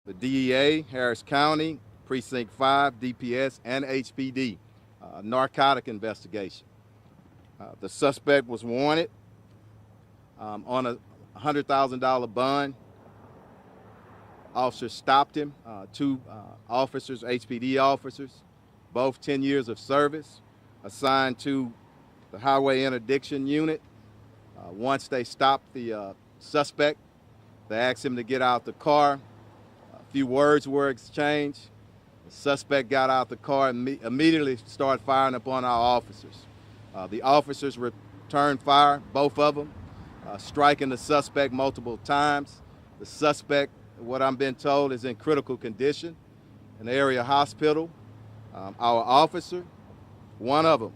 the DEA, Harris County, Precinct 5, DPS, and HPD, narcotic investigation. The suspect was wanted on a $100,000 bond. Officers stopped him, two officers, HPD officers, both 10 years of service, assigned to the Highway Interdiction Unit. Once they stopped the suspect, they asked him to get out the car. A few words were exchanged. The suspect got out the car and immediately started firing upon our officers. The officers returned fire, both of them, striking the suspect multiple times. The suspect, what I'm being told, is in critical condition in the area hospital. Our officer, one of them,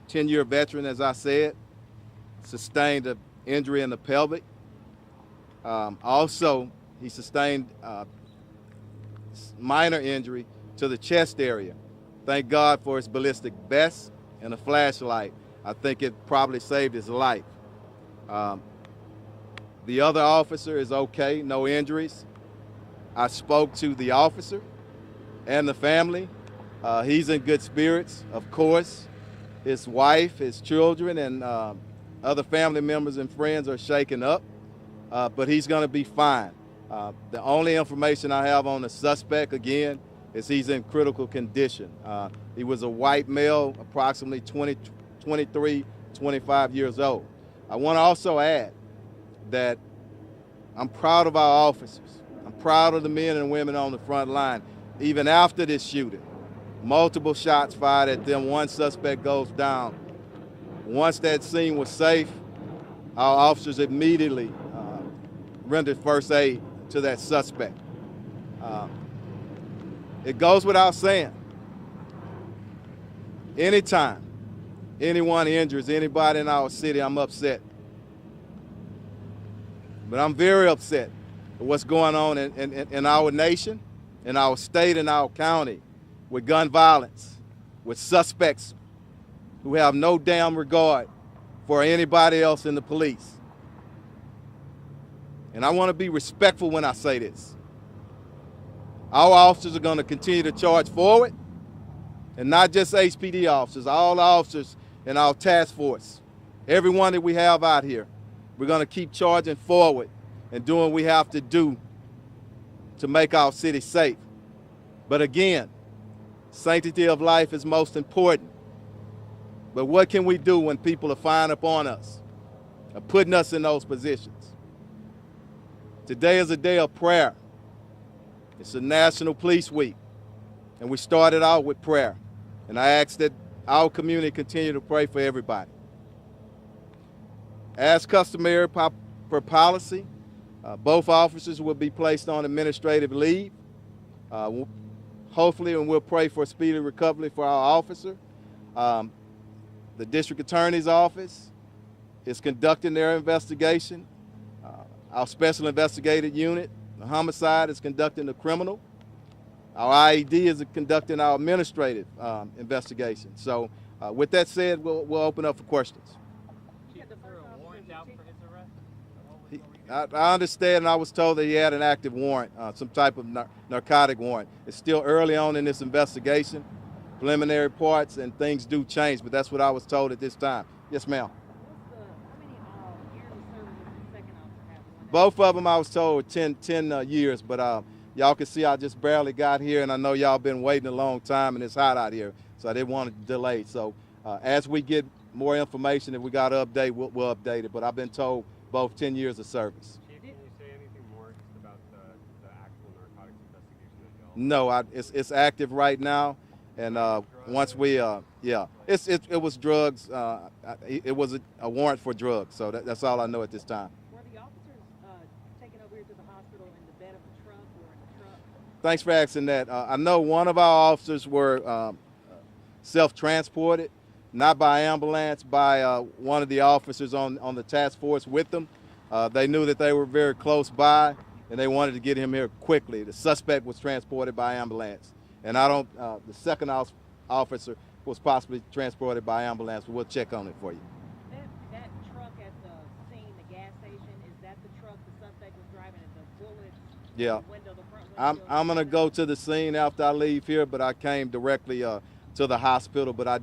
10-year veteran, as I said, sustained an injury in the pelvic. Also, he sustained minor injury to the chest area. Thank God for his ballistic vest and a flashlight. I think it probably saved his life. The other officer is okay, no injuries. I spoke to the officer and the family. He's in good spirits, of course. His wife, his children, and other family members and friends are shaken up, but he's going to be fine. The only information I have on the suspect, again, is he's in critical condition. He was a white male, approximately 23, 25 years old. I want to also add that I'm proud of our officers. I'm proud of the men and women on the front line. Even after this shooting, multiple shots fired at them, one suspect goes down. Once that scene was safe, our officers immediately rendered first aid to that suspect. It goes without saying, anytime anyone injures anybody in our city, I'm upset. But I'm very upset with what's going on in our nation, in our state, in our county, with gun violence, with suspects who have no damn regard for anybody else in the police. And I want to be respectful when I say this. Our officers are going to continue to charge forward, and not just HPD officers, all the officers in our task force, everyone that we have out here. We're going to keep charging forward and doing what we have to do to make our city safe. But again, sanctity of life is most important. But what can we do when people are firing upon us, or putting us in those positions? Today is a day of prayer. It's a National Police Week, and we started out with prayer. And I ask that our community continue to pray for everybody. As customary per policy, both officers will be placed on administrative leave. Hopefully, and we'll pray for a speedy recovery for our officer. The district attorney's office is conducting their investigation. Our special investigative unit, the homicide, is conducting the criminal. Our IED is conducting our administrative investigation. So with that said, we'll open up for questions. Chief, is there a warrant out for his arrest? I understand, and I was told that he had an active warrant, some type of narcotic warrant. It's still early on in this investigation, preliminary parts, and things do change, but that's what I was told at this time. Yes, ma'am. How many years of service does the second officer have? Both of them, I was told, 10 years, but y'all can see I just barely got here, and I know y'all been waiting a long time, and it's hot out here, so I didn't want to delay. So as we get more information, if we got to update, we'll update it, but I've been told both 10 years of service. Chief, can you say anything more just about the actual narcotics investigation that No, y'all? it's active right now, and once we, yeah, it was drugs. It was a warrant for drugs, so that's all I know at this time. Were the officers taken over here to the hospital in the bed of the truck or in the truck? Thanks for asking that. I know one of our officers were self-transported, not by ambulance, by one of the officers on the task force with them. They knew that they were very close by, and they wanted to get him here quickly. The suspect was transported by ambulance, and the second officer was possibly transported by ambulance, but we'll check on it for you. That truck at the scene, the gas station, is that the truck the suspect was driving and the bullets Yeah. Window, the front I'm window. I'm gonna go to the scene after I leave here, but I came directly to the hospital. But I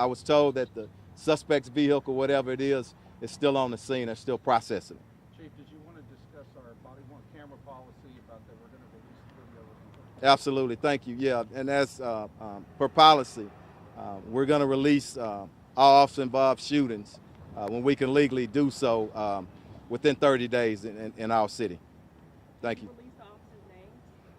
was told that the suspect's vehicle, whatever it is still on the scene. They're still processing it. Chief, did you want to discuss our body-worn camera policy about that we're going to release video? Absolutely, thank you. Yeah, and as per policy, we're gonna release all officer-involved shootings when we can legally do so within 30 days in our city. Thank you. Release the officer's name.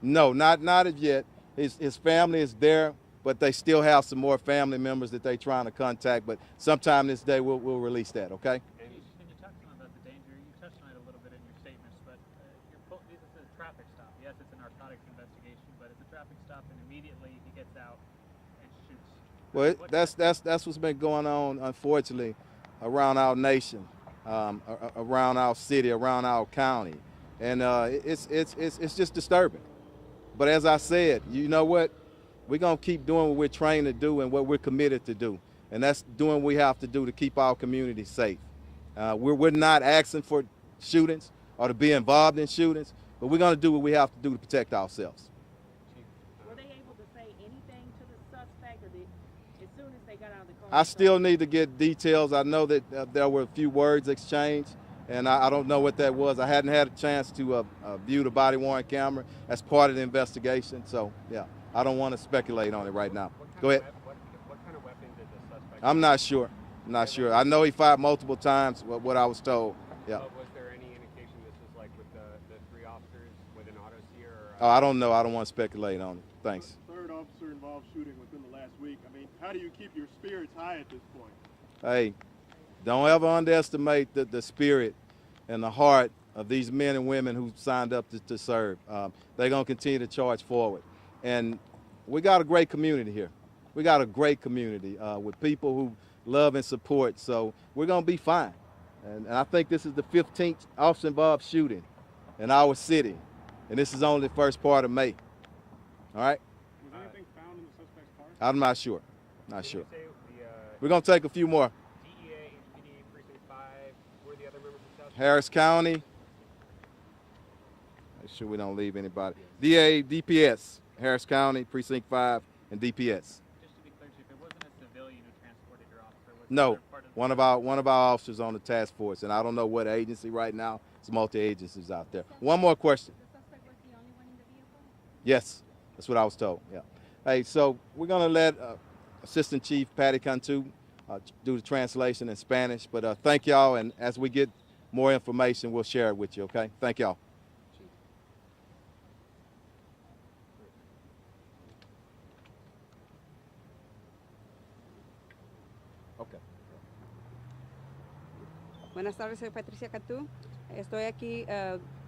No, not as yet. His family is there, but they still have some more family members that they're trying to contact. But sometime this day we'll release that. Okay. Can you talk to him about the danger? You touched on it a little bit in your statements, but this is a traffic stop. Yes, it's a narcotics investigation, but it's a traffic stop, and immediately he gets out and shoots. Well, that's what's been going on, unfortunately, around our nation, around our city, around our county, and it's just disturbing. But as I said, you know what? We're gonna keep doing what we're trained to do and what we're committed to do, and that's doing what we have to do to keep our community safe. We're not asking for shootings or to be involved in shootings, but we're gonna do what we have to do to protect ourselves. Were they able to say anything to the suspect, or as soon as they got out of the car? I still need to get details. I know that there were a few words exchanged, and I don't know what that was. I hadn't had a chance to view the body-worn camera as part of the investigation, so yeah, I don't want to speculate on it right now. Go ahead. What kind of weapon did the suspect? I'm not sure. I'm not sure. I know he fired multiple times, what I was told. Yeah. But was there any indication this was like with the three officers with an auto sear? Oh, I don't know. I don't want to speculate on it. Thanks. Third officer involved shooting within the last week. I mean, how do you keep your spirits high at this point? Hey, don't ever underestimate the spirit and the heart of these men and women who signed up to serve. They're going to continue to charge forward. And we got a great community here. We got a great community with people who love and support. So we're going to be fine. And I think this is the 15th officer-involved shooting in our city. And this is only the first part of May. All right? Was anything found in the suspect's car? I'm not sure. Not sure. Say We're going to take a few more. DEA, HPD, Precinct 5, who are the other members of the task? Harris County. Make sure we don't leave anybody. DA, DPS, Harris County, Precinct 5, and DPS. Just to be clear, Chief, it wasn't a civilian who transported your officer. Was it No, another part of the one of our officers on the task force, and I don't know what agency right now. It's multi-agencies out there. One more question. The suspect was the only one in the vehicle? Yes, that's what I was told. Yeah. Hey, so we're gonna let Assistant Chief Patty Cantu do the translation in Spanish. But thank y'all, and as we get more information, we'll share it with you. Okay? Thank y'all. Okay. Buenas tardes, soy Patricia Catú. Estoy aquí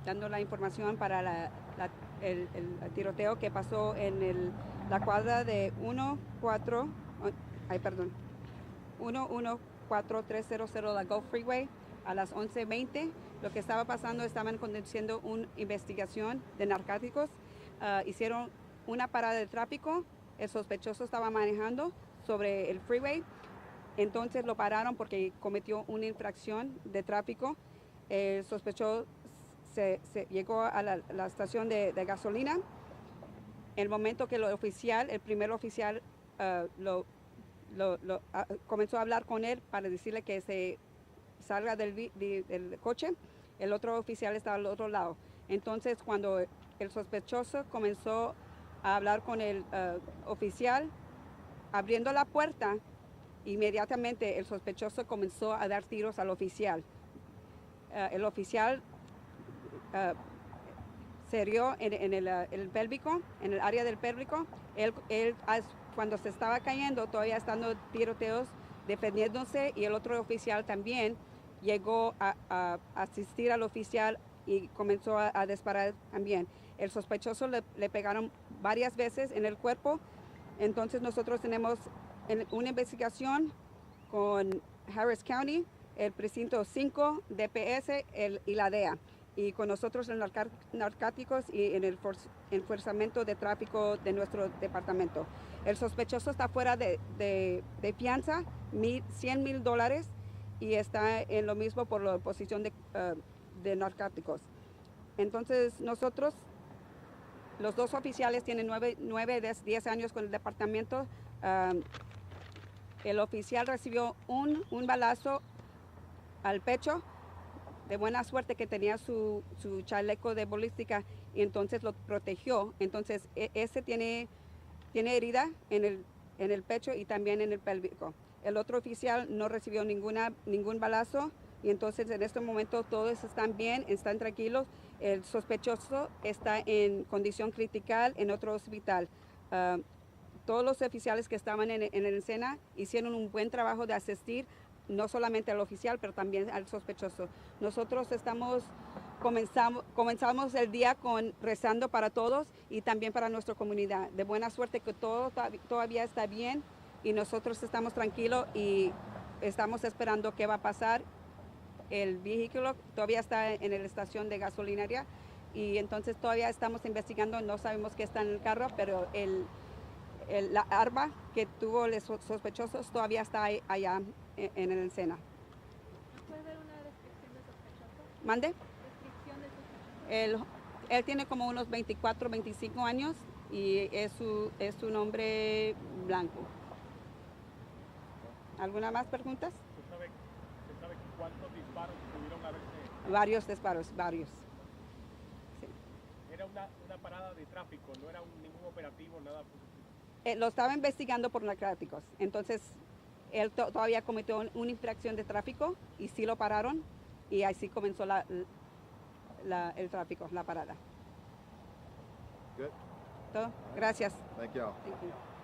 dando la información para el tiroteo que pasó en la cuadra de 11430 la Gulf Freeway a las 11:20. Lo que estaba pasando, estaban conduciendo una investigación de narcóticos. Hicieron una parada de tráfico. El sospechoso estaba manejando sobre el freeway. Entonces lo pararon porque cometió una infracción de tráfico. El sospechoso se llegó a la estación de gasolina. El momento que el primer oficial comenzó a hablar con él para decirle que se salga del coche, el otro oficial estaba al otro lado. Entonces cuando el sospechoso comenzó a hablar con el oficial, abriendo la puerta, inmediatamente el sospechoso comenzó a dar tiros al oficial. El oficial se hirió en el pélvico, en el área del pélvico. Él cuando se estaba cayendo, todavía estando tiroteos, defendiéndose, y el otro oficial también llegó a asistir al oficial y comenzó a disparar también. El sospechoso le pegaron varias veces en el cuerpo. Entonces nosotros tenemos una investigación con Harris County, el precinto 5, DPS y la DEA. Y con nosotros en narcóticos y en el enfuerzamiento de tráfico de nuestro departamento. El sospechoso está fuera de fianza, $100,000, y está en lo mismo por la posición de narcóticos. Entonces nosotros los dos oficiales tienen 10 años con el departamento. El oficial recibió un balazo al pecho. De buena suerte que tenía su chaleco de balística y entonces lo protegió. Entonces ese tiene herida en el pecho y también en el pélvico. El otro oficial no recibió ningún balazo y entonces en este momento todos están bien, están tranquilos. El sospechoso está en condición crítica en otro hospital. Todos los oficiales que estaban en la escena hicieron un buen trabajo de asistir no solamente al oficial, pero también al sospechoso. Nosotros comenzamos el día rezando para todos y también para nuestra comunidad. De buena suerte que todo todavía está bien y nosotros estamos tranquilos y estamos esperando qué va a pasar. El vehículo todavía está en la estación de gasolinaria y entonces todavía estamos investigando, no sabemos qué está en el carro, pero la arma que tuvo los sospechosos todavía está allá en la escena. ¿Nos puede dar una descripción del sospechoso? ¿Mande? Descripción del sospechoso. Él tiene como unos 24, 25 años y es un hombre blanco. ¿Alguna más preguntas? ¿Se sabe cuántos disparos pudieron haberse? Varios disparos, varios. Sí. Era una parada de tráfico, no era ningún operativo, nada. Lo estaba investigando por narcóticos. Entonces, él todavía cometió una infracción de tráfico y sí lo pararon y así comenzó el tráfico, la parada. Good. ¿Todo? Gracias. Thank y'all. Thank you.